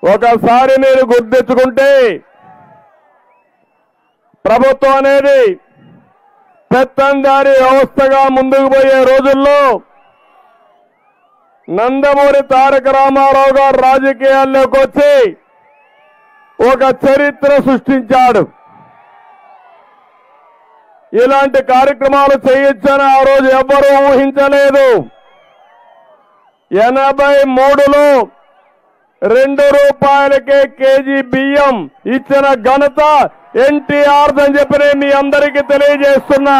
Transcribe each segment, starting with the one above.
ఒకసారి మీరు గుర్తించుకుంటే ప్రభుత్వం అనేది పెత్తందారీ వ్యవస్థగా ముందుకు పోయే రోజుల్లో నందమూరి తారక రామారావు గారు రాజకీయాల్లోకి వచ్చి ఒక చరిత్ర సృష్టించాడు. ఇలాంటి కార్యక్రమాలు చేయొచ్చని ఆ రోజు ఎవ్వరూ ఊహించలేదు. 83లో ₹2 కేజీ బియ్యం ఇచ్చిన ఘనత ఎన్టీఆర్ అని చెప్పి మీ అందరికీ తెలియజేస్తున్నా.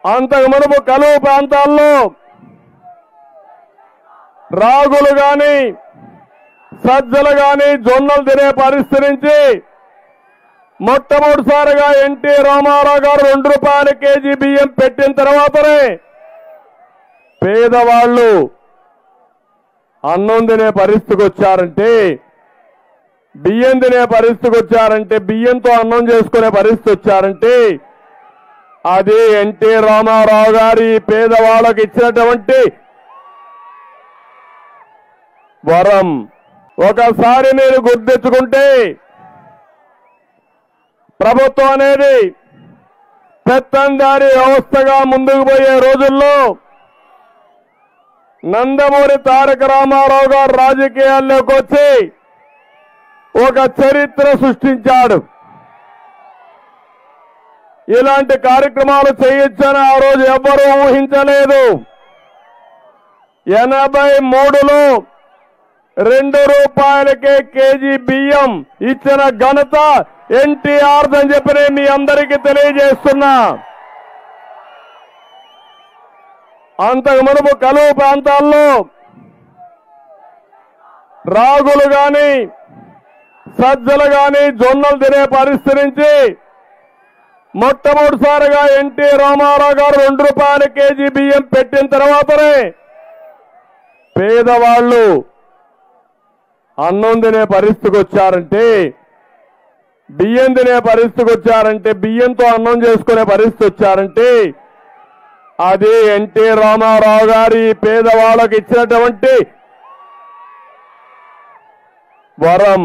అంతకు మునుపు కలువు ప్రాంతాల్లో రాగులు గాని సజ్జలు గాని జొన్నలు తినే పరిస్థితి నుంచి మొట్టమొదటిసారిగా ఎన్టీ రామారావు గారు ₹2 కేజీ బియ్యం పెట్టిన తర్వాతనే పేదవాళ్లు అన్నం తినే పరిస్థితికి వచ్చారంటే, బియ్యం తినే పరిస్థితికి వచ్చారంటే, బియ్యంతో అన్నం చేసుకునే పరిస్థితి వచ్చారంటే అది ఎన్టీ రామారావు గారి పేదవాళ్ళకి ఇచ్చినటువంటి వరం. ఒకసారి మీరు గుర్తించుకుంటే ప్రభుత్వం అనేది పెత్తందారీ వ్యవస్థగా ముందుకు పోయే రోజుల్లో నందమూరి తారక రామారావు గారు రాజకీయాల్లోకి వచ్చి ఒక చరిత్ర సృష్టించాడు. ఇలాంటి కార్యక్రమాలు చేయొచ్చని ఆ రోజు ఎవ్వరూ ఊహించలేదు. 83లో ₹2 కేజీ బియ్యం ఇచ్చిన ఘనత ఎన్టీఆర్ అని చెప్పి మీ అందరికీ తెలియజేస్తున్నా. అంతకు మునుపు కలువు ప్రాంతాల్లో రాగులు గాని సజ్జలు గాని జొన్నలు తినే పరిస్థితి నుంచి మొట్టమొదటిసారిగా ఎన్టీ రామారావు గారు ₹2 కేజీ బియ్యం పెట్టిన తర్వాతనే పేదవాళ్లు అన్నం తినే పరిస్థితికి వచ్చారంటే, బియ్యం తినే పరిస్థితికి వచ్చారంటే, బియ్యంతో అన్నం చేసుకునే పరిస్థితి వచ్చారంటే అది ఎన్టీ రామారావు గారి పేదవాళ్ళకి ఇచ్చినటువంటి వరం.